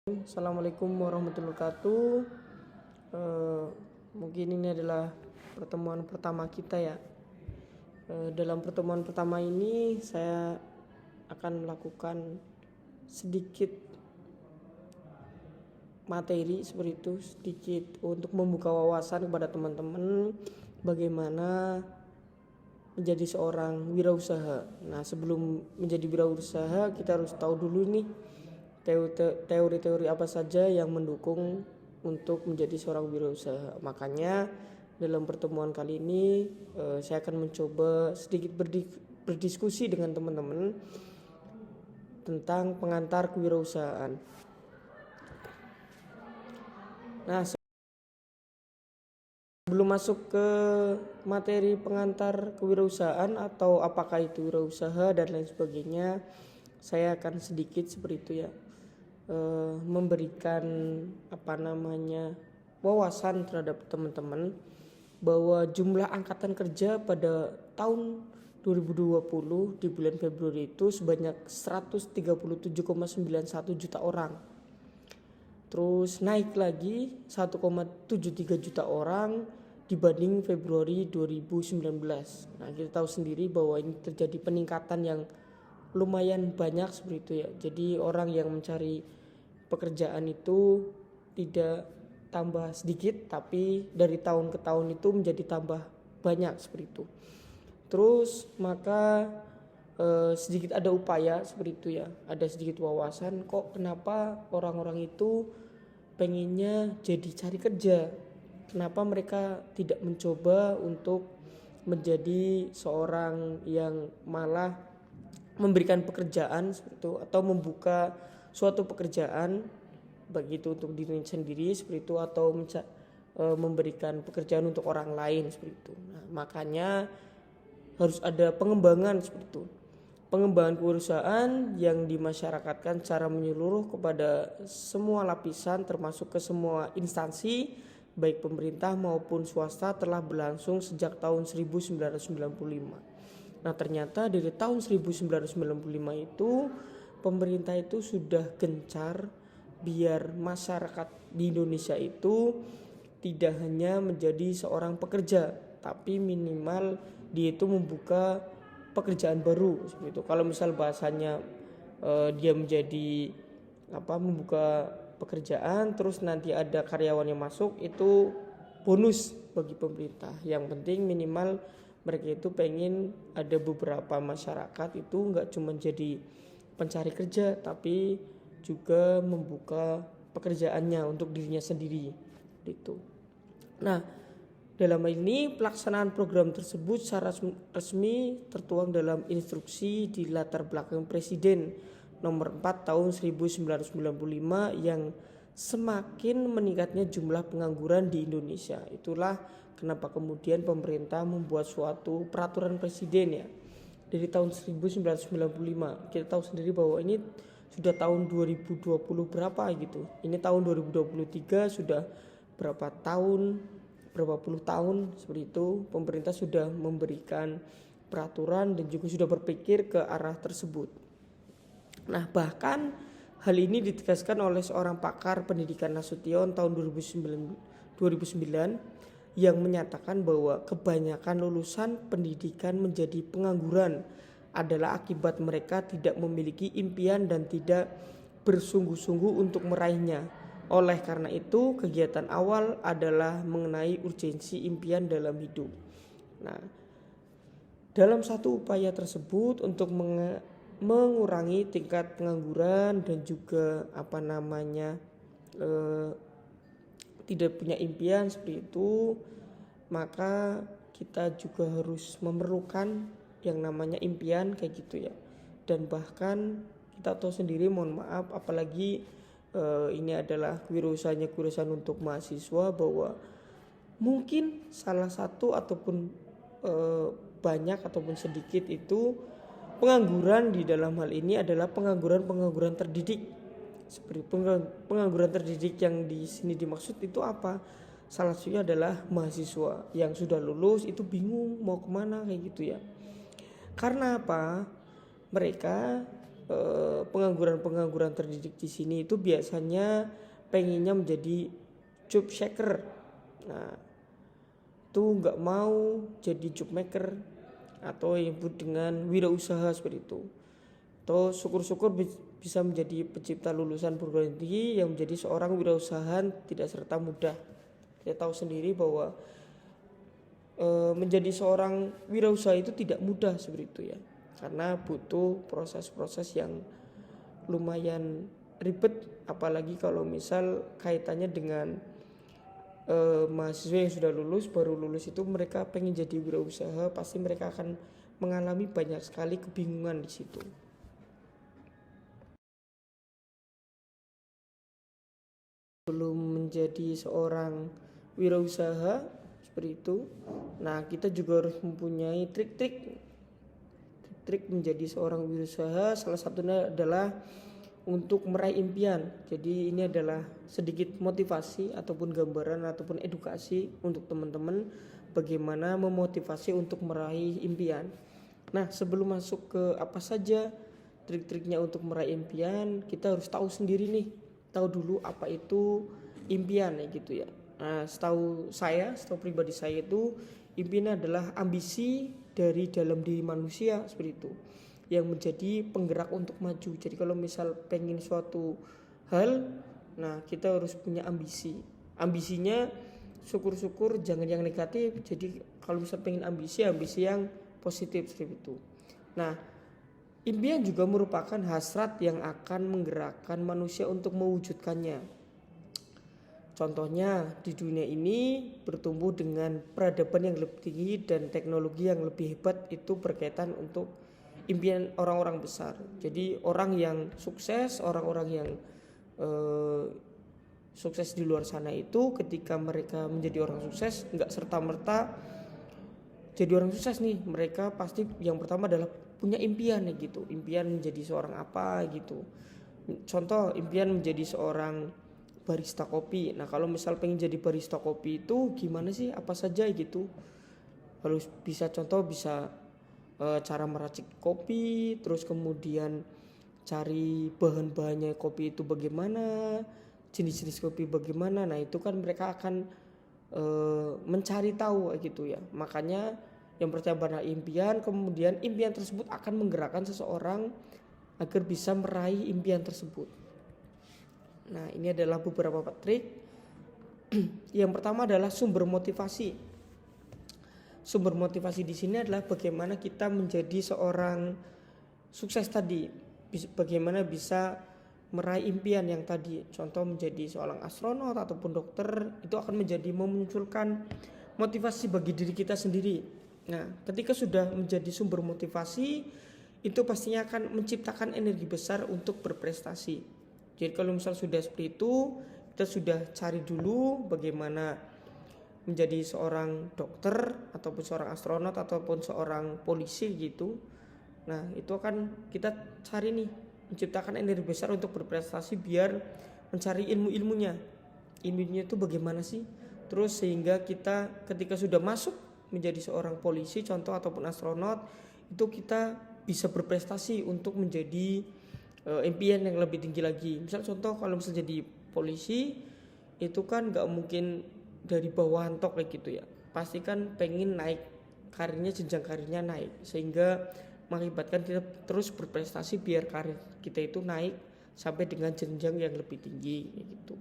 Assalamualaikum warahmatullahi wabarakatuh. Mungkin ini adalah pertemuan pertama kita ya. Dalam pertemuan pertama ini saya akan melakukan sedikit materi seperti itu, sedikit untuk membuka wawasan kepada teman-teman bagaimana menjadi seorang wirausaha. Nah, sebelum menjadi wirausaha kita harus tahu dulu nih teori-teori apa saja yang mendukung untuk menjadi seorang wirausaha. Makanya dalam pertemuan kali ini saya akan mencoba sedikit berdiskusi dengan teman-teman tentang pengantar kewirausahaan. Nah, sebelum masuk ke materi pengantar kewirausahaan atau apakah itu wirausaha dan lain sebagainya, saya akan sedikit seperti itu ya, memberikan wawasan terhadap teman-teman bahwa jumlah angkatan kerja pada tahun 2020 di bulan Februari itu sebanyak 137,91 juta orang. Terus naik lagi 1,73 juta orang dibanding Februari 2019. Nah, kita tahu sendiri bahwa ini terjadi peningkatan yang lumayan banyak seperti itu ya. Jadi orang yang mencari pekerjaan itu tidak tambah sedikit, tapi dari tahun ke tahun itu menjadi tambah banyak seperti itu. Terus maka sedikit ada upaya seperti itu ya, ada sedikit wawasan kok kenapa orang-orang itu pengennya jadi cari kerja, kenapa mereka tidak mencoba untuk menjadi seorang yang malah memberikan pekerjaan seperti itu atau membuka suatu pekerjaan begitu untuk diri sendiri seperti itu atau memberikan pekerjaan untuk orang lain seperti itu. Nah, makanya harus ada pengembangan seperti itu. Pengembangan kewirausahaan yang dimasyarakatkan secara menyeluruh kepada semua lapisan termasuk ke semua instansi baik pemerintah maupun swasta telah berlangsung sejak tahun 1995. Nah, ternyata dari tahun 1995 itu pemerintah itu sudah gencar biar masyarakat di Indonesia itu tidak hanya menjadi seorang pekerja, tapi minimal dia itu membuka pekerjaan baru seperti itu. Kalau misal bahasanya dia menjadi membuka pekerjaan terus nanti ada karyawan yang masuk, itu bonus bagi pemerintah. Yang penting minimal mereka itu pengen ada beberapa masyarakat itu nggak cuma jadi pencari kerja tapi juga membuka pekerjaannya untuk dirinya sendiri gitu. Nah, dalam hal ini pelaksanaan program tersebut secara resmi tertuang dalam instruksi di latar belakang Presiden nomor 4 tahun 1995 yang semakin meningkatnya jumlah pengangguran di Indonesia. Itulah kenapa kemudian pemerintah membuat suatu peraturan presiden ya. Dari tahun 1995 kita tahu sendiri bahwa ini sudah tahun 2020 berapa gitu. Ini tahun 2023 sudah berapa puluh tahun seperti itu pemerintah sudah memberikan peraturan dan juga sudah berpikir ke arah tersebut. Nah, bahkan hal ini ditegaskan oleh seorang pakar pendidikan Nasution tahun 2009 yang menyatakan bahwa kebanyakan lulusan pendidikan menjadi pengangguran adalah akibat mereka tidak memiliki impian dan tidak bersungguh-sungguh untuk meraihnya. Oleh karena itu, kegiatan awal adalah mengenai urgensi impian dalam hidup. Nah, dalam satu upaya tersebut untuk mengurangi tingkat pengangguran dan juga tidak punya impian seperti itu, maka kita juga harus memerlukan yang namanya impian kayak gitu ya. Dan bahkan kita tahu sendiri, mohon maaf, apalagi ini adalah kewirausahaan untuk mahasiswa, bahwa mungkin salah satu ataupun banyak ataupun sedikit itu pengangguran di dalam hal ini adalah pengangguran terdidik. Seperti pengangguran terdidik yang di sini dimaksud itu apa? Salah satunya adalah mahasiswa yang sudah lulus itu bingung mau kemana kayak gitu ya. Karena apa? Mereka pengangguran terdidik di sini itu biasanya pengennya menjadi job shaker. Nah, itu nggak mau jadi job maker atau yang disebut dengan wirausaha seperti itu. Atau syukur-syukur bisa menjadi pencipta lulusan perguruan tinggi yang menjadi seorang wirausahaan tidak serta mudah. Kita tahu sendiri bahwa menjadi seorang wirausaha itu tidak mudah seperti itu ya, karena butuh proses-proses yang lumayan ribet, apalagi kalau misal kaitannya dengan mahasiswa yang sudah lulus, baru lulus itu mereka pengen jadi wirausaha, pasti mereka akan mengalami banyak sekali kebingungan di situ. Belum menjadi seorang wirausaha seperti itu, nah kita juga harus mempunyai trik menjadi seorang wirausaha. Salah satunya adalah untuk meraih impian. Jadi ini adalah sedikit motivasi ataupun gambaran ataupun edukasi untuk teman-teman bagaimana memotivasi untuk meraih impian. Nah, sebelum masuk ke apa saja trik-triknya untuk meraih impian, kita harus tahu sendiri nih, tahu dulu apa itu impian ya gitu ya. Nah, setahu pribadi saya itu impian adalah ambisi dari dalam diri manusia seperti itu, yang menjadi penggerak untuk maju. Jadi kalau misal pengen suatu hal, nah kita harus punya ambisi. Ambisinya syukur-syukur jangan yang negatif. Jadi kalau misal pengen ambisi yang positif seperti itu. Nah, impian juga merupakan hasrat yang akan menggerakkan manusia untuk mewujudkannya. Contohnya di dunia ini bertumbuh dengan peradaban yang lebih tinggi dan teknologi yang lebih hebat, itu berkaitan untuk impian orang-orang besar. Jadi orang yang sukses, orang-orang yang sukses di luar sana itu ketika mereka menjadi orang sukses nggak serta-merta jadi orang sukses nih. Mereka pasti yang pertama adalah punya impian ya gitu. Impian menjadi seorang apa gitu. Contoh impian menjadi seorang barista kopi. Nah kalau misal pengen jadi barista kopi itu gimana sih, apa saja gitu. Harus bisa cara meracik kopi, terus kemudian cari bahan-bahannya kopi itu bagaimana, jenis-jenis kopi bagaimana. Nah itu kan mereka akan mencari tahu gitu ya. Makanya yang pertama adalah impian, kemudian impian tersebut akan menggerakkan seseorang agar bisa meraih impian tersebut. Nah ini adalah beberapa trik. Yang pertama adalah sumber motivasi. Sumber motivasi di sini adalah bagaimana kita menjadi seorang sukses tadi, bagaimana bisa meraih impian yang tadi. Contoh menjadi seorang astronot ataupun dokter, itu akan memunculkan motivasi bagi diri kita sendiri. Nah, ketika sudah menjadi sumber motivasi, itu pastinya akan menciptakan energi besar untuk berprestasi. Jadi kalau misal sudah seperti itu, kita sudah cari dulu bagaimana menjadi seorang dokter ataupun seorang astronot ataupun seorang polisi gitu. Nah itu akan kita cari nih, menciptakan energi besar untuk berprestasi biar mencari ilmunya itu bagaimana sih. Terus sehingga kita ketika sudah masuk menjadi seorang polisi contoh ataupun astronot, itu kita bisa berprestasi untuk menjadi impian yang lebih tinggi lagi. Misal contoh kalau misal jadi polisi itu kan gak mungkin dari bawahan tok kayak gitu ya, pasti kan pengen naik karirnya, jenjang karirnya naik, sehingga mengakibatkan kita terus berprestasi biar karir kita itu naik sampai dengan jenjang yang lebih tinggi gitu.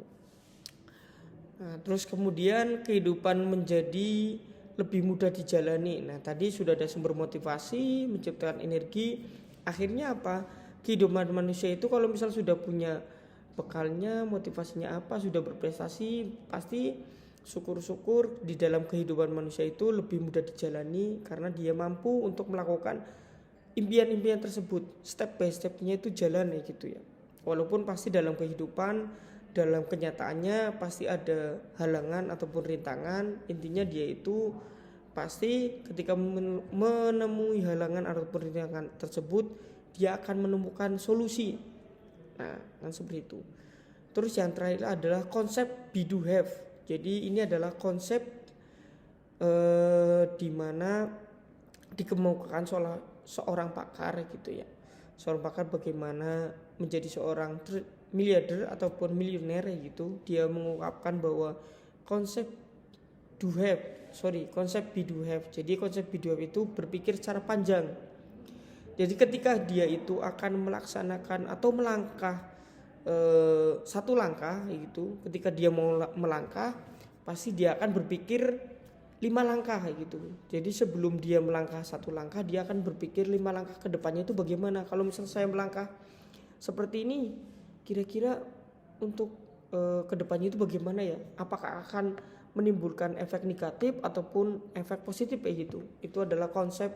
Nah, terus kemudian kehidupan menjadi lebih mudah dijalani. Nah tadi sudah ada sumber motivasi, menciptakan energi. Akhirnya apa? Kehidupan manusia itu kalau misal sudah punya bekalnya, motivasinya apa, sudah berprestasi, pasti syukur-syukur di dalam kehidupan manusia itu lebih mudah dijalani karena dia mampu untuk melakukan impian-impian tersebut. Step by stepnya itu jalan ya gitu ya. Walaupun pasti dalam kehidupan, dalam kenyataannya pasti ada halangan ataupun rintangan. Intinya dia itu pasti ketika menemui halangan ataupun rintangan tersebut, dia akan menemukan solusi. Nah kan seperti itu. Terus yang terakhir adalah konsep be do have. Jadi ini adalah konsep di mana dikemukakan seorang pakar gitu ya. seorang pakar bagaimana menjadi seorang miliarder ataupun milioner gitu. Dia mengungkapkan bahwa konsep konsep be do have. Jadi konsep be do have itu berpikir secara panjang. Jadi ketika dia itu akan melaksanakan atau melangkah satu langkah gitu, ketika dia mau melangkah pasti dia akan berpikir 5 langkah gitu. Jadi sebelum dia melangkah satu langkah, dia akan berpikir 5 langkah ke depannya itu bagaimana. Kalau misalnya saya melangkah seperti ini, kira-kira untuk ke depannya itu bagaimana ya? Apakah akan menimbulkan efek negatif ataupun efek positif gitu. Itu adalah konsep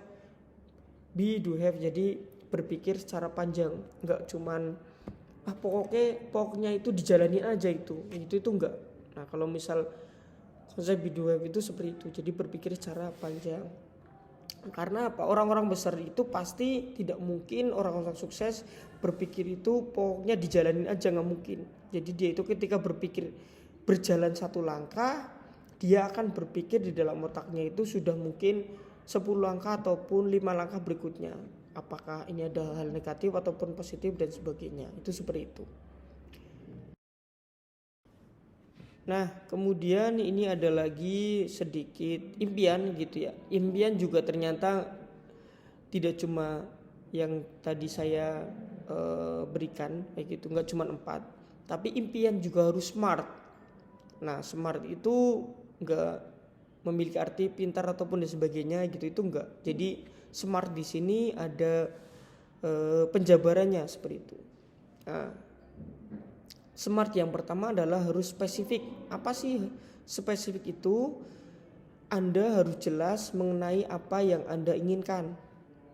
be do have. Jadi berpikir secara panjang, enggak cuman pokoknya itu dijalani aja itu enggak. Nah, kalau misal konsep be do have itu seperti itu, jadi berpikir secara panjang. Karena apa? Orang-orang besar itu pasti tidak mungkin orang-orang sukses berpikir itu pokoknya dijalanin aja, nggak mungkin. Jadi dia itu ketika berpikir berjalan satu langkah, dia akan berpikir di dalam otaknya itu sudah mungkin 10 langkah ataupun 5 langkah berikutnya. Apakah ini ada hal negatif ataupun positif dan sebagainya. Itu seperti itu. Nah, kemudian ini ada lagi sedikit impian gitu ya. Impian juga ternyata tidak cuma yang tadi saya berikan kayak gitu, nggak cuma 4, tapi impian juga harus smart. Nah, smart itu nggak memiliki arti pintar ataupun dan sebagainya gitu, itu enggak. Jadi smart di sini ada penjabarannya seperti itu. Nah, smart yang pertama adalah harus spesifik. Apa sih spesifik itu? Anda harus jelas mengenai apa yang Anda inginkan.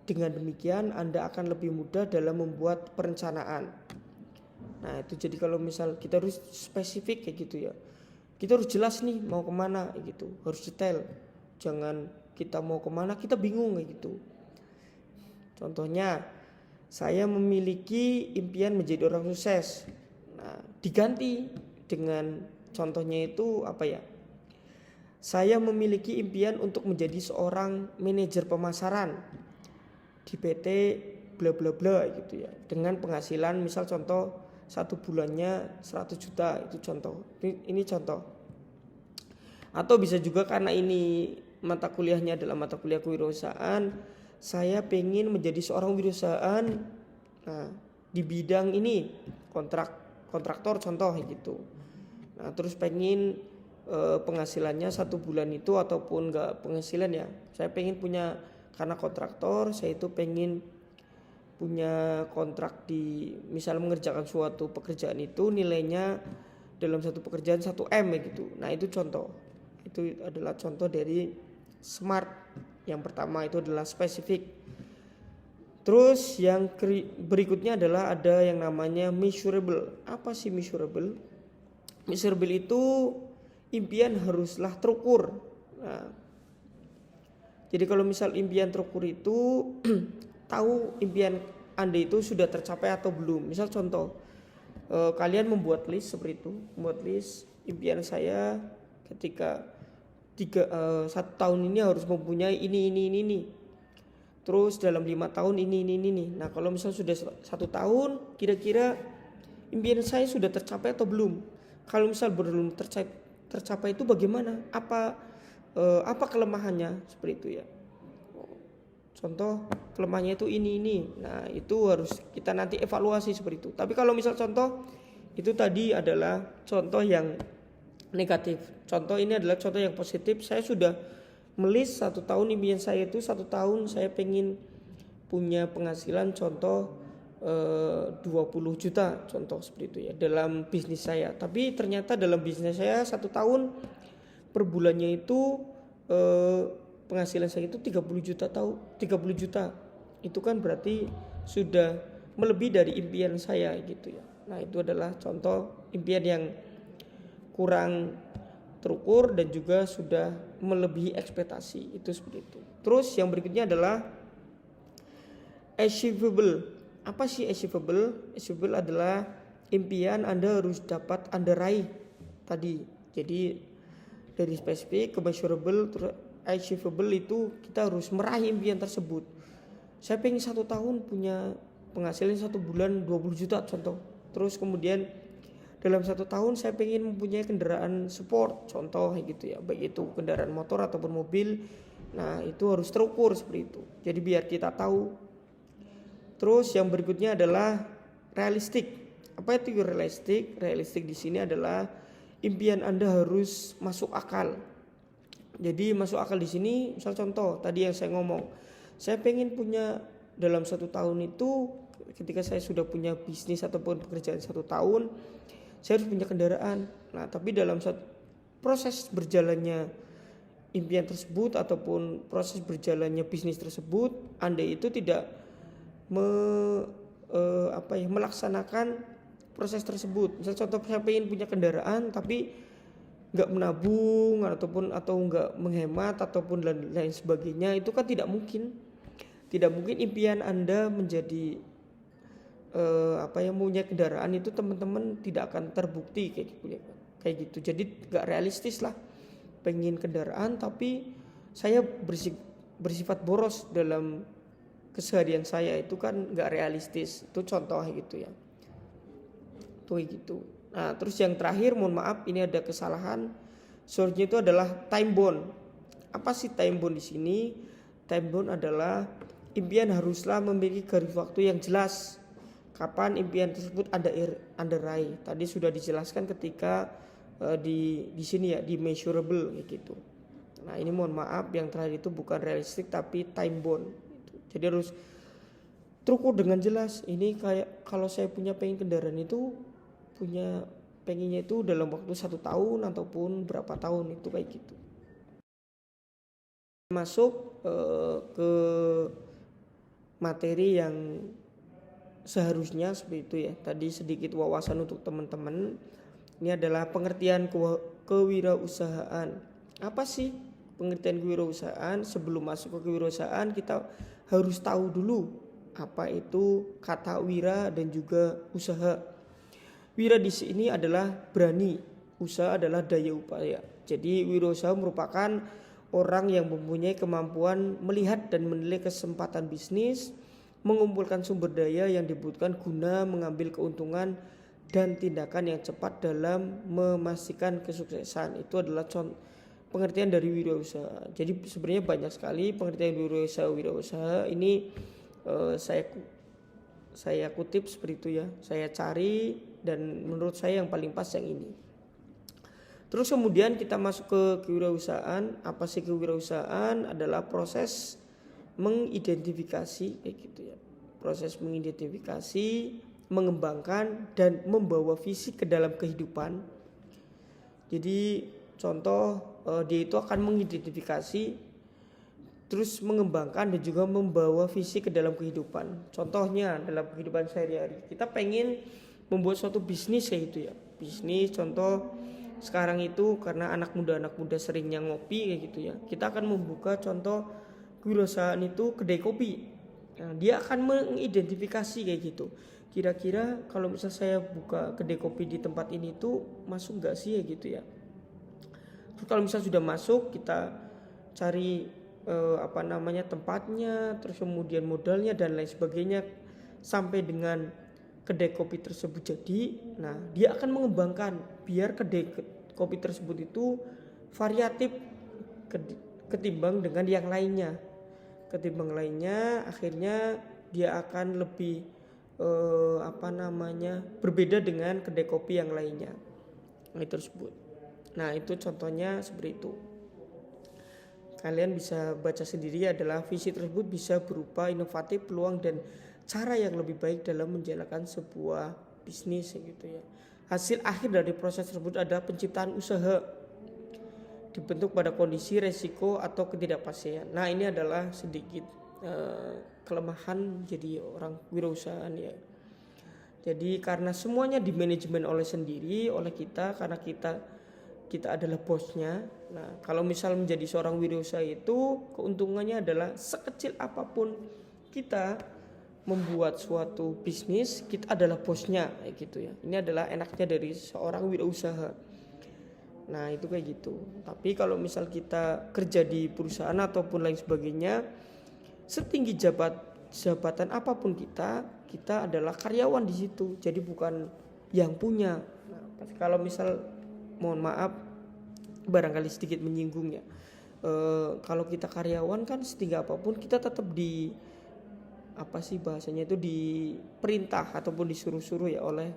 Dengan demikian Anda akan lebih mudah dalam membuat perencanaan. Nah, itu jadi kalau misal kita harus spesifik kayak gitu ya. Kita harus jelas nih mau kemana gitu, harus detail. Jangan kita mau kemana kita bingung kayak gitu. Contohnya, saya memiliki impian menjadi orang sukses. Nah, diganti dengan contohnya itu apa ya? Saya memiliki impian untuk menjadi seorang manajer pemasaran di PT bla bla bla gitu ya. Dengan penghasilan misal contoh 1 bulannya 100 juta, itu contoh. Ini contoh. Atau bisa juga karena ini mata kuliahnya adalah mata kuliah kewirausahaan, saya pengen menjadi seorang wirausahaan di bidang ini, kontraktor contoh gitu. Nah, terus pengen penghasilannya 1 bulan itu ataupun enggak penghasilan ya, saya pengen punya, karena kontraktor saya itu pengen punya kontrak di misal mengerjakan suatu pekerjaan itu nilainya dalam satu pekerjaan 1M gitu. Nah, itu contoh. Itu adalah contoh dari smart. Yang pertama itu adalah spesifik. Terus yang berikutnya adalah ada yang namanya measurable. Apa sih measurable? Measurable itu impian haruslah terukur. Nah, jadi kalau misal impian terukur itu tahu impian Anda itu sudah tercapai atau belum. Misal contoh, kalian membuat list seperti itu, membuat list impian saya ketika 1 tahun ini harus mempunyai ini. Terus dalam 5 tahun ini. Nah, kalau misal sudah 1 tahun, kira-kira impian saya sudah tercapai atau belum? Kalau misal belum tercapai itu bagaimana? Apa kelemahannya seperti itu ya? Contoh kelemahannya itu ini. Nah, itu harus kita nanti evaluasi seperti itu. Tapi kalau misal contoh itu tadi adalah contoh yang negatif. Contoh ini adalah contoh yang positif. Saya sudah melis 1 tahun impian saya itu 1 tahun saya pengen punya penghasilan contoh 20 juta contoh seperti itu ya dalam bisnis saya. Tapi ternyata dalam bisnis saya 1 tahun per bulannya itu penghasilan saya itu 30 juta. Itu kan berarti sudah melebihi dari impian saya gitu ya. Nah, itu adalah contoh impian yang kurang terukur dan juga sudah melebihi ekspektasi. Itu seperti itu. Terus yang berikutnya adalah achievable. Apa sih achievable? Achievable adalah impian Anda harus dapat Anda raih tadi. Jadi dari spesifik ke measurable, achievable itu kita harus meraih impian tersebut. Saya pengen 1 tahun punya penghasilan 1 bulan 20 juta contoh. Terus kemudian dalam 1 tahun saya pengen mempunyai kendaraan sport contoh gitu ya, baik itu kendaraan motor ataupun mobil. Nah itu harus terukur seperti itu, jadi biar kita tahu. Terus yang berikutnya adalah realistik. Apa itu realistik? Realistik di sini adalah impian Anda harus masuk akal. Jadi masuk akal di sini, misal contoh tadi yang saya ngomong, saya pengen punya dalam 1 tahun itu, ketika saya sudah punya bisnis ataupun pekerjaan 1 tahun, saya harus punya kendaraan. Nah tapi dalam proses berjalannya impian tersebut ataupun proses berjalannya bisnis tersebut, Anda itu tidak melaksanakan proses tersebut. Misal contoh saya pengen punya kendaraan tapi nggak menabung atau nggak menghemat ataupun lain sebagainya, itu kan tidak mungkin impian Anda menjadi punya kendaraan itu teman-teman tidak akan terbukti kayak gitu. Jadi nggak realistis lah pengen kendaraan tapi saya bersifat boros dalam keseharian saya, itu kan nggak realistis. Itu contoh gitu ya, tuh gitu. Nah terus yang terakhir, mohon maaf ini ada kesalahan, source-nya itu adalah time bound. Apa sih time bound di sini? Time bound adalah impian haruslah memiliki garis waktu yang jelas kapan impian tersebut Anda raih. Tadi sudah dijelaskan ketika di sini ya, di measurable gitu. Nah ini mohon maaf yang terakhir itu bukan realistik tapi time bound. Jadi harus terukur dengan jelas. Ini kayak kalau saya pengen kendaraan itu pengennya itu dalam waktu 1 tahun ataupun berapa tahun, itu kayak gitu. Masuk ke materi yang seharusnya seperti itu ya. Tadi sedikit wawasan untuk teman-teman. Ini adalah pengertian kewirausahaan. Apa sih pengertian kewirausahaan? Sebelum masuk ke kewirausahaan kita harus tahu dulu apa itu kata wira dan juga usaha. Wira di sini adalah berani, usaha adalah daya upaya. Jadi wirausaha merupakan orang yang mempunyai kemampuan melihat dan menilai kesempatan bisnis, mengumpulkan sumber daya yang dibutuhkan guna mengambil keuntungan dan tindakan yang cepat dalam memastikan kesuksesan. Itu adalah pengertian dari wirausaha. Jadi sebenarnya banyak sekali pengertian wirausaha ini saya kutip seperti itu ya. Saya cari dan menurut saya yang paling pas yang ini. Terus kemudian kita masuk ke kewirausahaan. Apa sih kewirausahaan? Adalah proses mengidentifikasi kayak gitu ya. Proses mengidentifikasi, mengembangkan dan membawa visi ke dalam kehidupan. Jadi contoh dia itu akan mengidentifikasi, terus mengembangkan dan juga membawa visi ke dalam kehidupan. Contohnya dalam kehidupan sehari-hari kita pengen membuat suatu bisnis kayak gitu ya. Bisnis contoh sekarang itu karena anak muda seringnya ngopi kayak gitu ya. Kita akan membuka contoh kewirausahaan itu kedai kopi. Nah, dia akan mengidentifikasi kayak gitu. Kira-kira kalau misalnya saya buka kedai kopi di tempat ini tuh masuk nggak sih ya gitu ya. Terus kalau misalnya sudah masuk, kita cari tempatnya, terus kemudian modalnya dan lain sebagainya sampai dengan kedai kopi tersebut jadi. Nah dia akan mengembangkan biar kedai kopi tersebut itu variatif ketimbang dengan yang lainnya. Akhirnya dia akan lebih berbeda dengan kedai kopi yang lainnya tersebut. Nah itu contohnya seperti itu. Kalian bisa baca sendiri, adalah visi tersebut bisa berupa inovatif, peluang dan cara yang lebih baik dalam menjalankan sebuah bisnis gitu ya. Hasil akhir dari proses tersebut adalah penciptaan usaha dibentuk pada kondisi resiko atau ketidakpastian. Nah ini adalah sedikit kelemahan jadi orang wirausahaan ya. Jadi karena semuanya dimanajemen oleh kita, karena kita adalah bosnya. Nah kalau misal menjadi seorang wirausaha itu keuntungannya adalah sekecil apapun kita membuat suatu bisnis, kita adalah bosnya kayak gitu ya. Ini adalah enaknya dari seorang wirausaha. Nah itu kayak gitu. Tapi kalau misal kita kerja di perusahaan ataupun lain sebagainya, setinggi jabatan apapun kita adalah karyawan di situ, jadi bukan yang punya. Nah, kalau misal mohon maaf barangkali sedikit menyinggung ya, kalau kita karyawan kan setinggi apapun kita tetap di apa sih bahasanya itu, diperintah ataupun disuruh-suruh ya oleh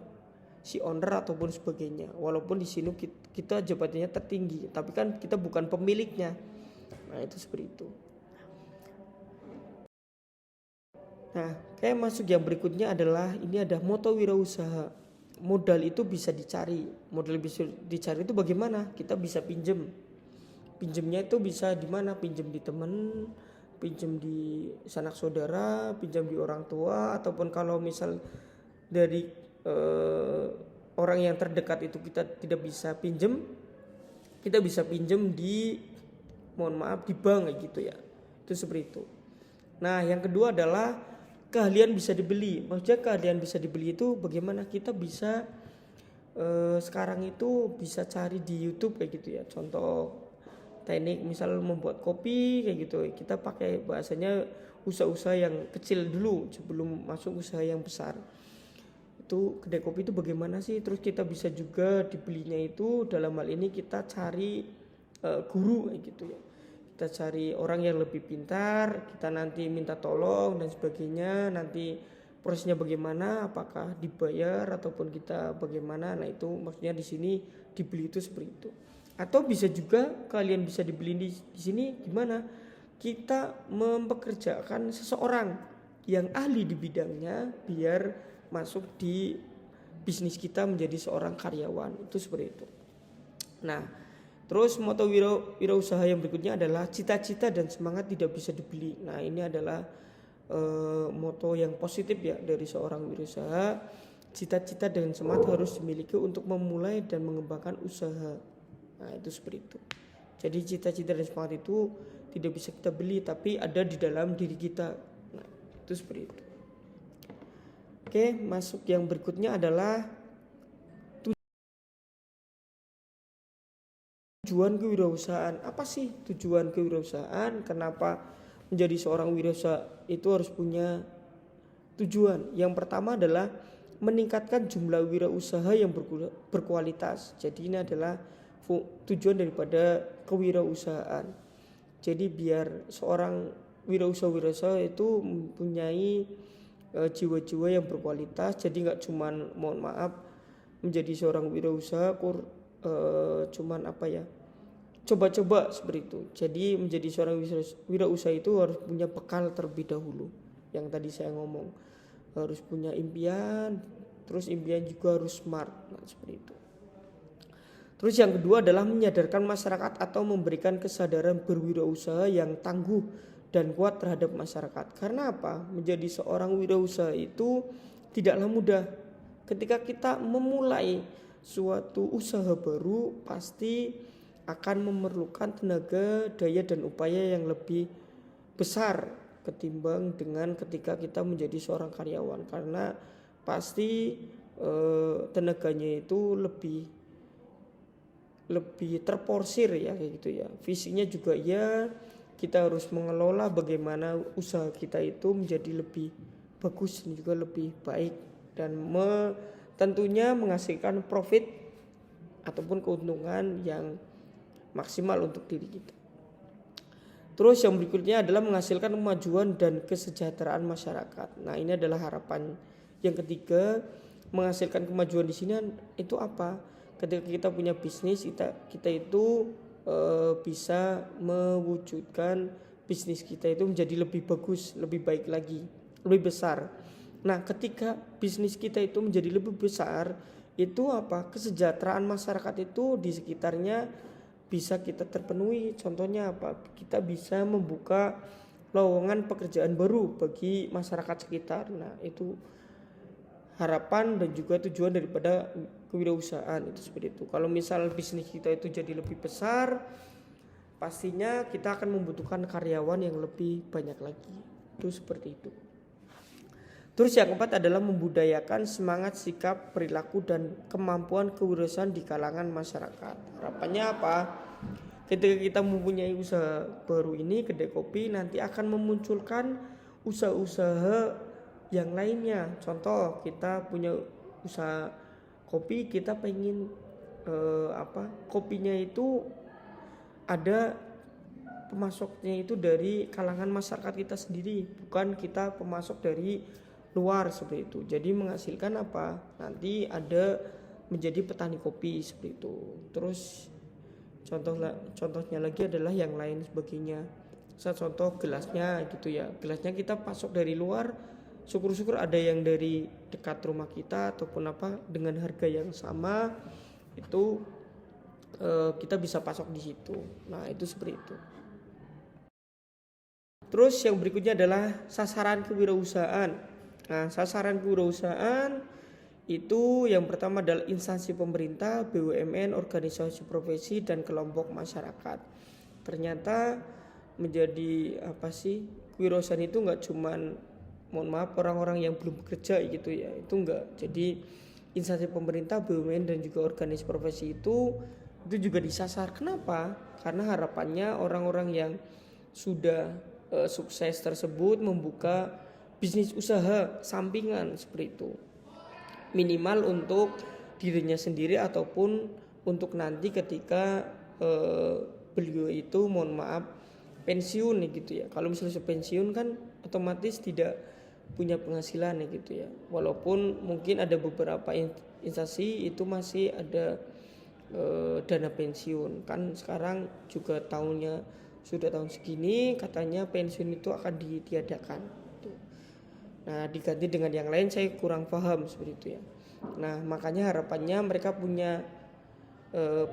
si owner ataupun sebagainya. Walaupun di sini kita jabatannya tertinggi, tapi kan kita bukan pemiliknya. Nah itu seperti itu. Nah kayak masuk yang berikutnya adalah ini ada moto wirausaha. Modal itu bisa dicari. Modal bisa dicari itu bagaimana? Kita bisa pinjem. Pinjemnya itu bisa di mana? Pinjem di teman, pinjem di sanak saudara, pinjam di orang tua, ataupun kalau misal dari orang yang terdekat itu kita tidak bisa pinjem, kita bisa pinjem di mohon maaf di bank kayak gitu ya. Itu seperti itu. Nah yang kedua adalah keahlian bisa dibeli. Maksudnya keahlian bisa dibeli itu bagaimana? Kita bisa sekarang itu bisa cari di YouTube kayak gitu ya. Contoh teknik misal membuat kopi kayak gitu, kita pakai bahasanya usaha-usaha yang kecil dulu sebelum masuk usaha yang besar. Itu kedai kopi itu bagaimana sih? Terus kita bisa juga dibelinya itu dalam hal ini kita cari guru kayak gitu ya. Kita cari orang yang lebih pintar, kita nanti minta tolong dan sebagainya. Nanti prosesnya bagaimana, apakah dibayar ataupun kita bagaimana. Nah itu maksudnya di sini dibeli itu seperti itu. Atau bisa juga kalian bisa dibeli di sini gimana? Kita mempekerjakan seseorang yang ahli di bidangnya biar masuk di bisnis kita menjadi seorang karyawan. Itu seperti itu. Nah, terus moto wirausaha yang berikutnya adalah cita-cita dan semangat tidak bisa dibeli. Nah, ini adalah moto yang positif ya dari seorang wirausaha. Cita-cita dan semangat harus dimiliki untuk memulai dan mengembangkan usaha. Nah, itu seperti itu. Jadi cita-cita dan semangat itu tidak bisa kita beli, tapi ada di dalam diri kita. Nah, itu seperti itu. Oke, masuk yang berikutnya adalah tujuan kewirausahaan. Apa sih tujuan kewirausahaan? Kenapa menjadi seorang wirausaha itu harus punya tujuan? Yang pertama adalah meningkatkan jumlah wirausaha yang berkualitas. Jadi ini adalah tujuan daripada kewirausahaan. Jadi biar seorang wirausaha itu mempunyai jiwa-jiwa yang berkualitas. Jadi nggak cuman mohon maaf menjadi seorang wirausaha cuman apa ya, coba-coba seperti itu. Jadi menjadi seorang wirausaha itu harus punya bekal terlebih dahulu. Yang tadi saya ngomong harus punya impian, terus impian juga harus smart. Nah, seperti itu. Terus yang kedua adalah menyadarkan masyarakat atau memberikan kesadaran berwirausaha yang tangguh dan kuat terhadap masyarakat. Karena apa? Menjadi seorang wirausaha itu tidaklah mudah. Ketika kita memulai suatu usaha baru, pasti akan memerlukan tenaga, daya dan upaya yang lebih besar ketimbang dengan ketika kita menjadi seorang karyawan. Karena pasti tenaganya itu lebih terporsir ya kayak gitu ya. Fisiknya juga ya, kita harus mengelola bagaimana usaha kita itu menjadi lebih bagus dan juga lebih baik dan tentunya menghasilkan profit ataupun keuntungan yang maksimal untuk diri kita. Terus yang berikutnya adalah menghasilkan kemajuan dan kesejahteraan masyarakat. Nah, ini adalah harapan yang ketiga. Menghasilkan kemajuan di sini itu apa? Ketika kita punya bisnis, kita itu bisa mewujudkan bisnis kita itu menjadi lebih bagus, lebih baik lagi, lebih besar. Nah, ketika bisnis kita itu menjadi lebih besar, itu apa? Kesejahteraan masyarakat itu di sekitarnya bisa kita terpenuhi. Contohnya apa? Kita bisa membuka lowongan pekerjaan baru bagi masyarakat sekitar. Nah, itu harapan dan juga tujuan daripada kewirausahaan itu seperti itu. Kalau misal bisnis kita itu jadi lebih besar, pastinya kita akan membutuhkan karyawan yang lebih banyak lagi. Itu seperti itu. Terus yang keempat adalah membudayakan semangat, sikap, perilaku dan kemampuan kewirausahaan di kalangan masyarakat. Harapannya apa? Ketika kita mempunyai usaha baru ini, kedai kopi, nanti akan memunculkan usaha-usaha yang lainnya. Contoh kita punya usaha kopi, kita pengen kopinya itu ada pemasoknya itu dari kalangan masyarakat kita sendiri, bukan kita pemasok dari luar seperti itu. Jadi menghasilkan apa? Nanti ada menjadi petani kopi seperti itu. Terus contohnya lagi adalah yang lain sebagainya. Saya contoh gelasnya gitu ya. Gelasnya kita pasok dari luar, syukur-syukur ada yang dari dekat rumah kita ataupun apa dengan harga yang sama itu kita bisa pasok di situ. Nah, itu seperti itu. Terus yang berikutnya adalah sasaran kewirausahaan. Nah, sasaran kewirausahaan itu yang pertama adalah instansi pemerintah, BUMN, organisasi profesi dan kelompok masyarakat. Ternyata menjadi kewirausahaan itu nggak cuman orang-orang yang belum bekerja gitu ya, itu enggak. Jadi instansi pemerintah, BUMN dan juga organisasi profesi itu juga disasar. Kenapa? Karena harapannya orang-orang yang sudah sukses tersebut membuka bisnis usaha sampingan seperti itu, minimal untuk dirinya sendiri ataupun untuk nanti ketika beliau itu pensiun gitu ya. Kalau misalnya pensiun kan otomatis tidak punya penghasilan gitu ya. Walaupun mungkin ada beberapa instansi itu masih ada dana pensiun. Kan sekarang juga sudah tahun segini katanya pensiun itu akan ditiadakan. Nah, diganti dengan yang lain saya kurang paham seperti itu ya. Nah, makanya harapannya mereka punya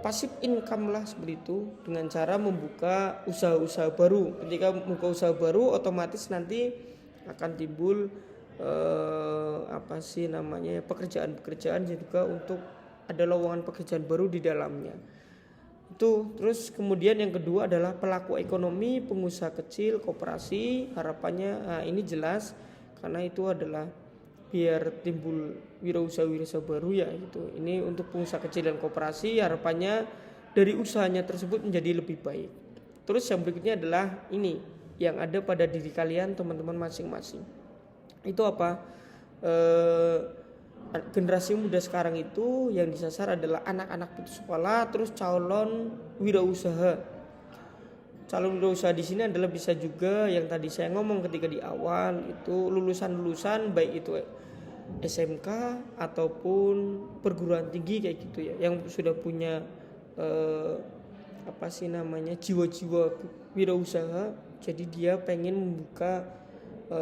passive income lah seperti itu dengan cara membuka usaha-usaha baru. Ketika membuka usaha baru otomatis nanti akan timbul pekerjaan-pekerjaan juga untuk ada lowongan pekerjaan baru di dalamnya. Itu terus kemudian yang kedua adalah pelaku ekonomi, pengusaha kecil, koperasi. Harapannya ini jelas karena itu adalah biar timbul wirausaha baru ya gitu. Ini untuk pengusaha kecil dan koperasi, harapannya dari usahanya tersebut menjadi lebih baik. Terus yang berikutnya adalah ini yang ada pada diri kalian teman-teman masing-masing. Itu apa? Generasi muda sekarang itu yang disasar adalah anak-anak putus sekolah terus calon wirausaha. Calon wirausaha di sini adalah bisa juga yang tadi saya ngomong ketika di awal itu lulusan baik itu SMK ataupun perguruan tinggi kayak gitu ya, yang sudah punya jiwa-jiwa wirausaha. Jadi dia pengen membuka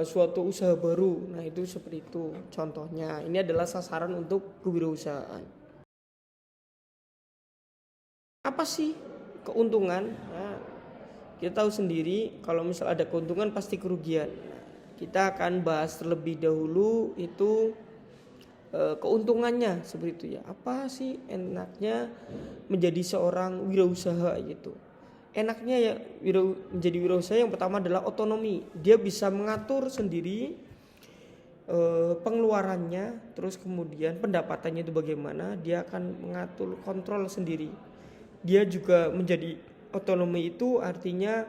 suatu usaha baru. Nah, itu seperti itu contohnya. Ini adalah sasaran untuk kewirausahaan. Apa sih keuntungan? Nah, kita tahu sendiri kalau misal ada keuntungan pasti kerugian. Nah, kita akan bahas terlebih dahulu itu keuntungannya seperti itu ya. Apa sih enaknya menjadi seorang wirausaha gitu? Enaknya ya menjadi wirausaha yang pertama adalah otonomi. Dia bisa mengatur sendiri pengeluarannya, terus kemudian pendapatannya itu bagaimana, dia akan mengatur kontrol sendiri. Dia juga menjadi otonomi itu artinya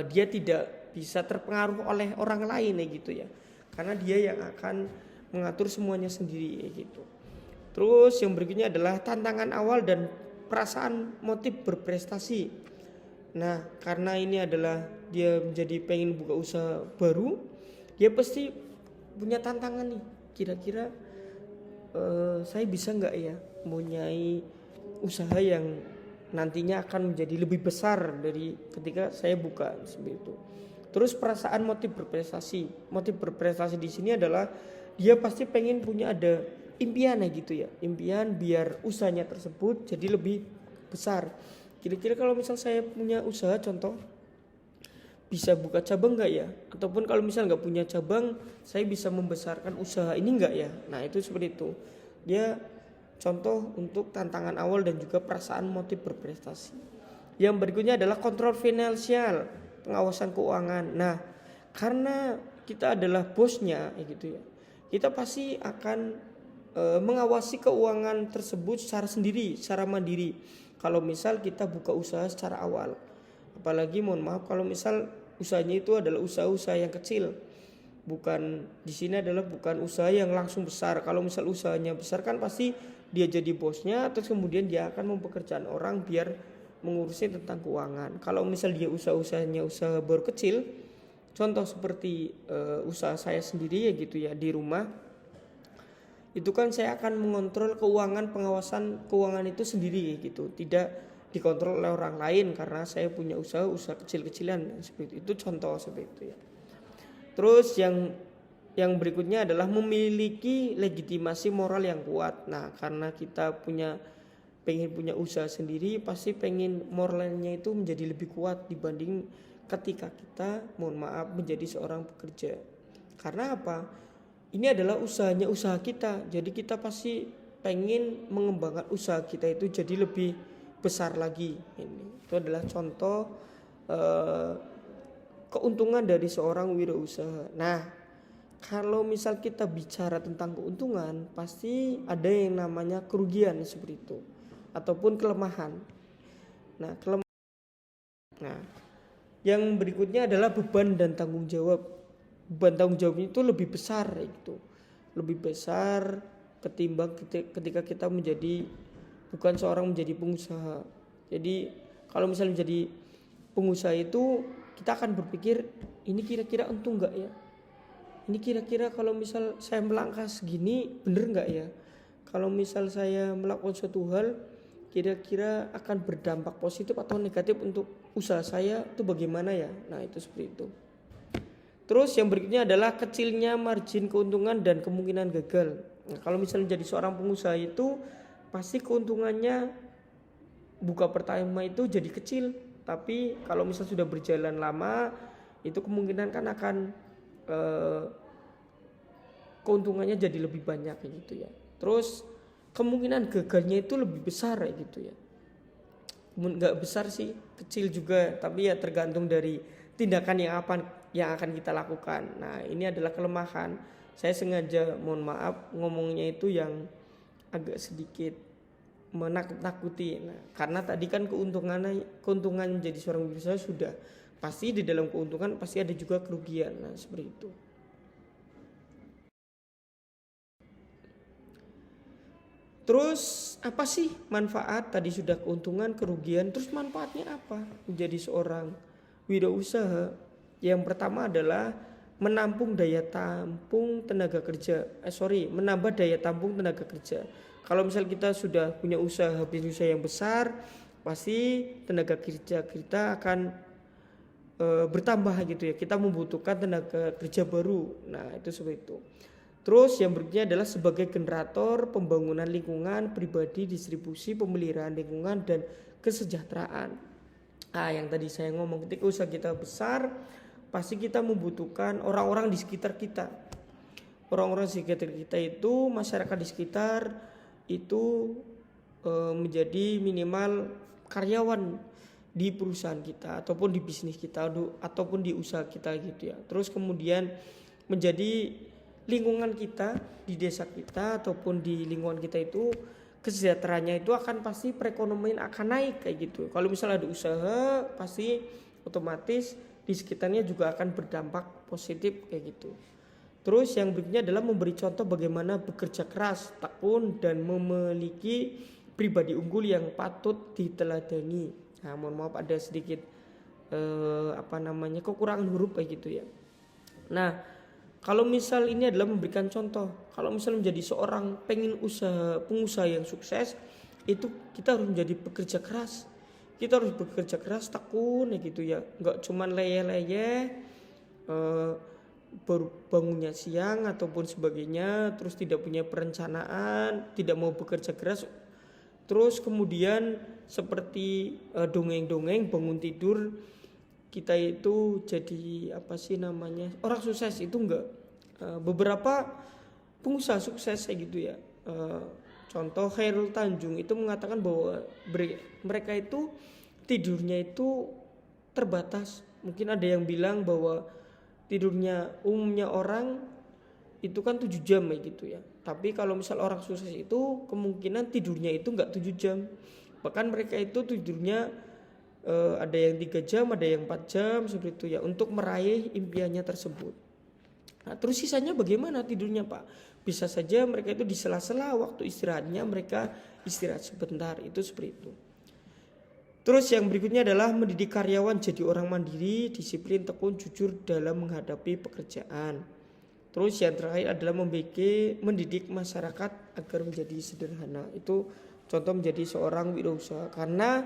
dia tidak bisa terpengaruh oleh orang lain gitu ya. Karena dia yang akan mengatur semuanya sendiri gitu. Terus yang berikutnya adalah tantangan awal dan perasaan motif berprestasi. Nah, karena ini adalah dia menjadi pengen buka usaha baru, dia pasti punya tantangan nih. Kira-kira saya bisa nggak ya mempunyai usaha yang nantinya akan menjadi lebih besar dari ketika saya buka seperti itu. Terus perasaan motif berprestasi. Motif berprestasi di sini adalah dia pasti pengen punya ada impian ya gitu ya, impian biar usahanya tersebut jadi lebih besar. Kira-kira kalau misal saya punya usaha contoh bisa buka cabang nggak ya, ataupun kalau misal nggak punya cabang saya bisa membesarkan usaha ini nggak ya. Nah, itu seperti itu dia contoh untuk tantangan awal dan juga perasaan motif berprestasi. Yang berikutnya adalah kontrol finansial, pengawasan keuangan. Nah, karena kita adalah bosnya gitu ya, kita pasti akan mengawasi keuangan tersebut secara sendiri, secara mandiri. Kalau misal kita buka usaha secara awal, apalagi mohon maaf kalau misal usahanya itu adalah usaha-usaha yang kecil. Bukan di sini adalah bukan usaha yang langsung besar. Kalau misal usahanya besar kan pasti dia jadi bosnya, terus kemudian dia akan mempekerjakan orang biar mengurusin tentang keuangan. Kalau misal dia usahanya usaha baru kecil, contoh seperti usaha saya sendiri ya gitu ya di rumah, itu kan saya akan mengontrol keuangan, pengawasan keuangan itu sendiri gitu, tidak dikontrol oleh orang lain karena saya punya usaha kecil-kecilan seperti itu, contoh seperti itu ya. Terus yang berikutnya adalah memiliki legitimasi moral yang kuat. Nah, karena kita pengen punya usaha sendiri, pasti pengen moralnya itu menjadi lebih kuat dibanding ketika kita menjadi seorang pekerja. Karena apa? Ini adalah usaha kita. Jadi kita pasti pengen mengembangkan usaha kita itu jadi lebih besar lagi. Itu adalah contoh keuntungan dari seorang wirausaha. Nah, kalau misal kita bicara tentang keuntungan, pasti ada yang namanya kerugian seperti itu ataupun kelemahan. Nah, yang berikutnya adalah beban dan tanggung jawab. Beban tanggung jawab itu lebih besar gitu. Lebih besar ketimbang ketika kita bukan seorang menjadi pengusaha. Jadi, kalau misalnya menjadi pengusaha itu kita akan berpikir ini kira-kira untung enggak ya? Ini kira-kira kalau misal saya melangkah segini bener enggak ya? Kalau misal saya melakukan suatu hal kira-kira akan berdampak positif atau negatif untuk usaha saya itu bagaimana ya? Nah, itu seperti itu. Terus yang berikutnya adalah kecilnya margin keuntungan dan kemungkinan gagal. Nah, kalau misalnya jadi seorang pengusaha itu pasti keuntungannya buka pertama itu jadi kecil. Tapi kalau misal sudah berjalan lama itu kemungkinan kan akan keuntungannya jadi lebih banyak gitu ya. Terus kemungkinan gagalnya itu lebih besar gitu ya. Enggak besar sih, kecil juga, tapi ya tergantung dari tindakan yang akan kita lakukan. Nah, ini adalah kelemahan. Saya sengaja ngomongnya itu yang agak sedikit menakut-nakuti. Nah, karena tadi kan keuntungan menjadi seorang wirausaha sudah pasti, di dalam keuntungan pasti ada juga kerugian. Nah, seperti itu. Terus apa sih manfaat? Tadi sudah keuntungan, kerugian, terus manfaatnya apa menjadi seorang wirausaha? Yang pertama adalah menambah daya tampung tenaga kerja. Kalau misal kita sudah punya bisnis yang besar, pasti tenaga kerja kita akan bertambah gitu ya. Kita membutuhkan tenaga kerja baru. Nah, itu seperti itu. Terus yang berikutnya adalah sebagai generator pembangunan lingkungan pribadi, distribusi, pemeliharaan lingkungan dan kesejahteraan. Nah, yang tadi saya ngomong, ketika usaha kita besar, pasti kita membutuhkan orang-orang di sekitar kita. Orang-orang di sekitar kita itu, masyarakat di sekitar itu menjadi minimal karyawan di perusahaan kita ataupun di bisnis kita ataupun di usaha kita gitu ya. Terus kemudian menjadi lingkungan kita di desa kita ataupun di lingkungan kita itu kesejahteraannya itu akan pasti perekonomian akan naik kayak gitu. Kalau misalnya ada usaha pasti otomatis di sekitarnya juga akan berdampak positif kayak gitu. Terus yang berikutnya adalah memberi contoh bagaimana bekerja keras, tekun dan memiliki pribadi unggul yang patut diteladani. Nah, mohon maaf ada sedikit kekurangan huruf kayak gitu ya. Nah, kalau misal ini adalah memberikan contoh, kalau misal menjadi seorang pengusaha yang sukses, itu kita harus menjadi pekerja keras. Kita harus bekerja keras, tekun ya gitu ya. Enggak cuman leyeh-leyeh baru bangunnya siang ataupun sebagainya, terus tidak punya perencanaan, tidak mau bekerja keras, terus kemudian seperti dongeng-dongeng bangun tidur kita itu jadi orang sukses itu enggak. Beberapa pengusaha sukses kayak gitu ya, contoh Khairul Tanjung itu mengatakan bahwa mereka itu tidurnya itu terbatas. Mungkin ada yang bilang bahwa tidurnya umumnya orang itu kan 7 jam kayak gitu ya. Tapi kalau misal orang sukses itu kemungkinan tidurnya itu enggak 7 jam. Bahkan mereka itu tidurnya ada yang 3 jam, ada yang 4 jam seperti itu ya untuk meraih impiannya tersebut. Nah, terus sisanya bagaimana tidurnya Pak? Bisa saja mereka itu di sela-sela waktu istirahatnya mereka istirahat sebentar, itu seperti itu. Terus yang berikutnya adalah mendidik karyawan jadi orang mandiri, disiplin, tekun, jujur dalam menghadapi pekerjaan. Terus yang terakhir adalah mendidik masyarakat agar menjadi sederhana. Itu contoh menjadi seorang wirausaha. Karena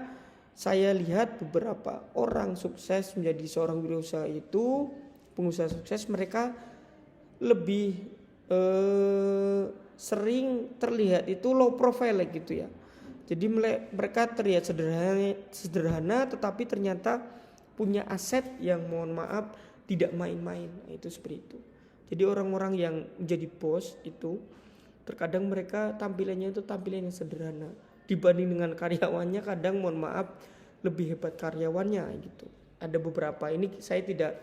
saya lihat beberapa orang sukses menjadi seorang wirausaha itu, pengusaha sukses, mereka lebih sering terlihat itu low profile gitu ya. Jadi mereka terlihat sederhana tetapi ternyata punya aset yang mohon maaf tidak main-main. Itu seperti itu. Jadi orang-orang yang menjadi bos itu terkadang mereka tampilannya itu tampilan yang sederhana dibanding dengan karyawannya. Kadang mohon maaf lebih hebat karyawannya gitu. Ada beberapa, ini saya tidak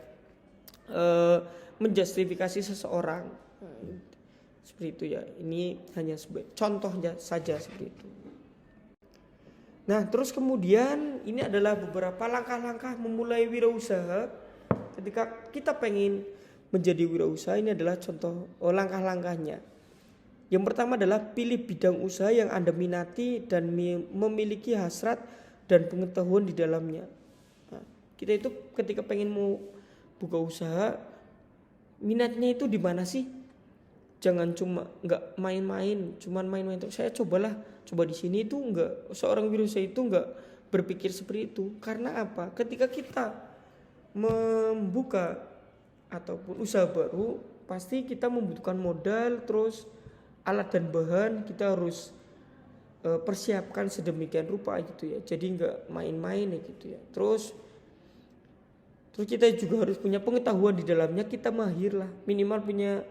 menjustifikasi seseorang seperti itu ya. Ini hanya contohnya saja seperti itu. Nah, terus kemudian ini adalah beberapa langkah-langkah memulai wirausaha. Ketika kita pengen menjadi wirausaha, ini adalah contoh langkah-langkahnya. Yang pertama adalah pilih bidang usaha yang Anda minati dan memiliki hasrat dan pengetahuan di dalamnya. Nah, kita itu ketika pengen mau buka usaha, minatnya itu di mana sih? Jangan cuma nggak main-main, cuman main-main terus. Saya coba di sini itu nggak, seorang wirausaha itu nggak berpikir seperti itu. Karena apa? Ketika kita membuka ataupun usaha baru, pasti kita membutuhkan modal, terus alat dan bahan kita harus persiapkan sedemikian rupa gitu ya. Jadi nggak main-main ya gitu ya. Terus kita juga harus punya pengetahuan di dalamnya, kita mahir lah, minimal punya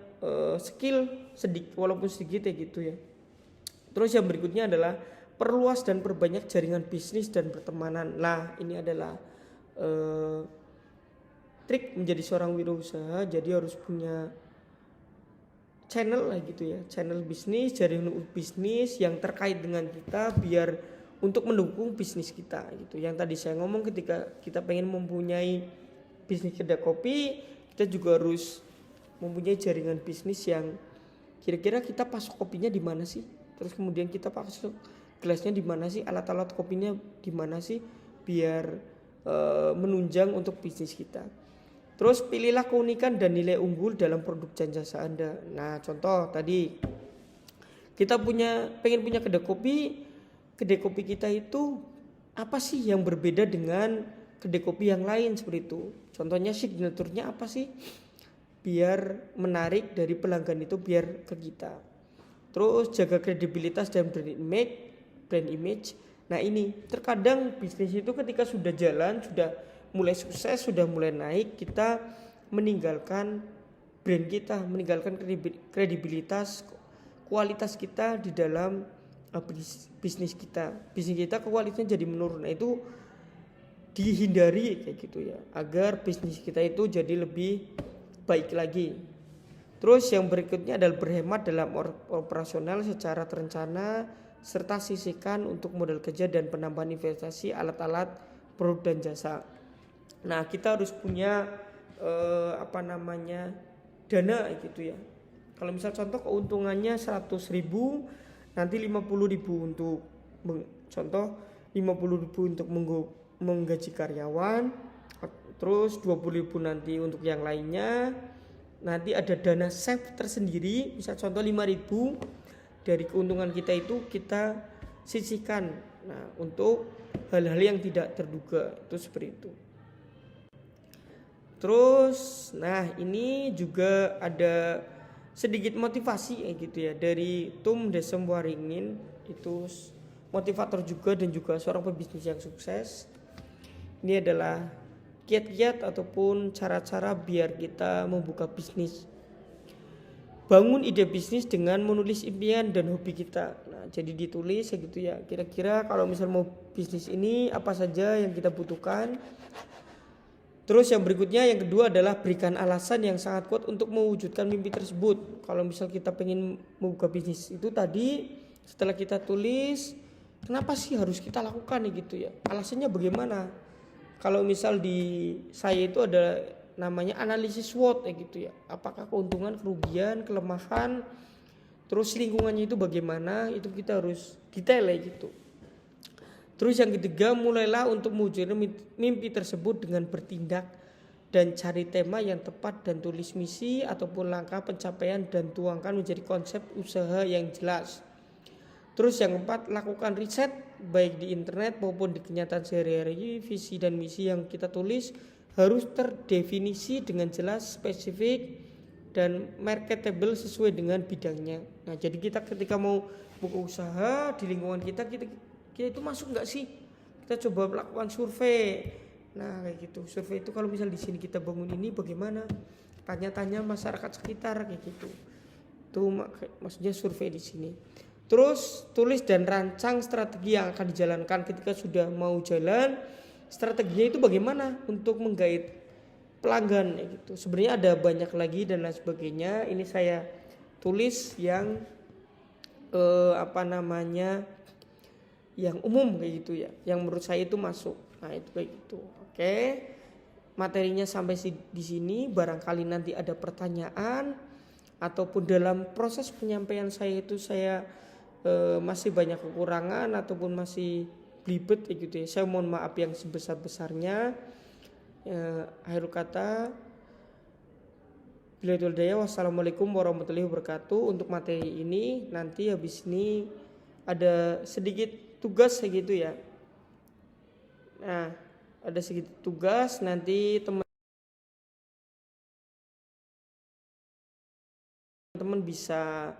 skill sedikit walaupun sedikit ya gitu ya. Terus yang berikutnya adalah perluas dan perbanyak jaringan bisnis dan pertemanan. Nah, ini adalah trik menjadi seorang wirausaha. Jadi harus punya channel lah gitu ya, channel bisnis, jaringan bisnis yang terkait dengan kita biar untuk mendukung bisnis kita gitu. Yang tadi saya ngomong, ketika kita pengen mempunyai bisnis kedai kopi, kita juga harus mempunyai jaringan bisnis yang kira-kira kita pasok kopinya di mana sih, terus kemudian kita pasok gelasnya di mana sih, alat-alat kopinya di mana sih, biar menunjang untuk bisnis kita. Terus pilihlah keunikan dan nilai unggul dalam produk dan jasa Anda. Nah, contoh tadi kita pengen punya kedai kopi kita itu apa sih yang berbeda dengan kedai kopi yang lain seperti itu. Contohnya signaturnya apa sih, biar menarik dari pelanggan itu biar ke kita. Terus jaga kredibilitas dan brand image. Nah, ini terkadang bisnis itu ketika sudah jalan, sudah mulai sukses, sudah mulai naik, kita meninggalkan brand kita, meninggalkan kredibilitas, kualitas kita di dalam bisnis kita. Bisnis kita kualitasnya jadi menurun. Nah, itu dihindari kayak gitu ya, agar bisnis kita itu jadi lebih baik lagi. Terus yang berikutnya adalah berhemat dalam operasional secara terencana, serta sisihkan untuk modal kerja dan penambahan investasi alat-alat, produk dan jasa. Nah, kita harus punya dana gitu ya. Kalau misal contoh keuntungannya 100.000, nanti 50.000 untuk contoh 50.000 untuk menggaji karyawan, terus 20.000 nanti untuk yang lainnya. Nanti ada dana save tersendiri, misal contoh 5.000 dari keuntungan kita itu kita sisihkan. Nah, untuk hal-hal yang tidak terduga, itu seperti itu. Terus, nah ini juga ada sedikit motivasi gitu ya dari Tum Desem Waringin, itu motivator juga dan juga seorang pebisnis yang sukses. Ini adalah kiat-kiat ataupun cara-cara biar kita membuka bisnis. Bangun ide bisnis dengan menulis impian dan hobi kita. Nah, jadi ditulis gitu ya. Kira-kira kalau misal mau bisnis ini apa saja yang kita butuhkan. Terus yang berikutnya, yang kedua adalah berikan alasan yang sangat kuat untuk mewujudkan mimpi tersebut. Kalau misal kita pengen membuka bisnis itu tadi, setelah kita tulis, kenapa sih harus kita lakukan gitu ya? Alasannya bagaimana? kalau misal di saya itu ada namanya analisis SWOT gitu ya. Apakah keuntungan, kerugian, kelemahan, terus lingkungannya itu bagaimana, itu kita harus detail gitu. Terus yang ketiga, mulailah untuk mewujudkan mimpi tersebut dengan bertindak dan cari tema yang tepat dan tulis misi ataupun langkah pencapaian dan tuangkan menjadi konsep usaha yang jelas. Terus yang keempat, lakukan riset baik di internet maupun di kenyataan sehari-hari. Visi dan misi yang kita tulis harus terdefinisi dengan jelas, spesifik, dan marketable sesuai dengan bidangnya. Nah, jadi kita ketika mau buka usaha di lingkungan kita itu masuk nggak sih? Kita coba melakukan survei. Nah, kayak gitu. Survei itu kalau misal di sini kita bangun ini bagaimana? Tanya-tanya masyarakat sekitar kayak gitu. Itu maksudnya survei di sini. Terus tulis dan rancang strategi yang akan dijalankan ketika sudah mau jalan. Strateginya itu bagaimana untuk menggait pelanggan gitu. Sebenarnya ada banyak lagi dan lain sebagainya. Ini saya tulis yang yang umum kayak gitu ya. Yang menurut saya itu masuk. Nah, itu kayak gitu. Oke. Materinya sampai di sini. Barangkali nanti ada pertanyaan ataupun dalam proses penyampaian saya itu saya masih banyak kekurangan ataupun masih belibet gitu ya. Saya mohon maaf yang sebesar-besarnya. Akhir kata, billahi hidayah, wassalamualaikum warahmatullahi wabarakatuh. Untuk materi ini nanti habis ini ada sedikit tugas kayak gitu ya. Nah, ada sedikit tugas nanti teman-teman bisa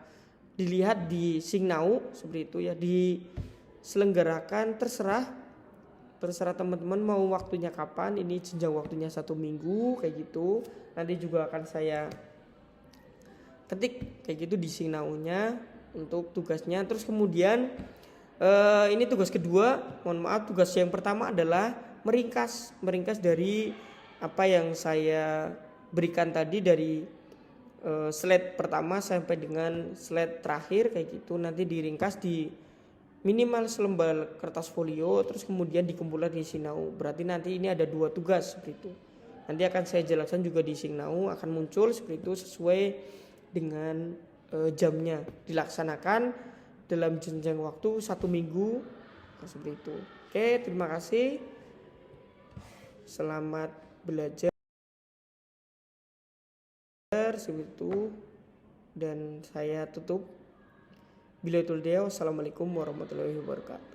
dilihat di Singnau seperti itu ya, diselenggarakan terserah teman-teman mau waktunya kapan. Ini jenjang waktunya 1 minggu kayak gitu. Nanti juga akan saya ketik kayak gitu di Singnau-nya untuk tugasnya. Terus kemudian ini tugas kedua. Mohon maaf, tugas yang pertama adalah meringkas dari apa yang saya berikan tadi dari slide pertama sampai dengan slide terakhir kayak gitu. Nanti diringkas di minimal selembar kertas folio, terus kemudian dikumpulkan di Singnau. Berarti nanti ini ada 2 tugas seperti itu. Nanti akan saya jelaskan juga di Singnau, akan muncul seperti itu sesuai dengan jamnya. Dilaksanakan dalam jenjang waktu 1 minggu seperti itu. Oke, terima kasih. Selamat belajar seperti itu, dan saya tutup. Billahi taufiq, wassalamualaikum warahmatullahi wabarakatuh.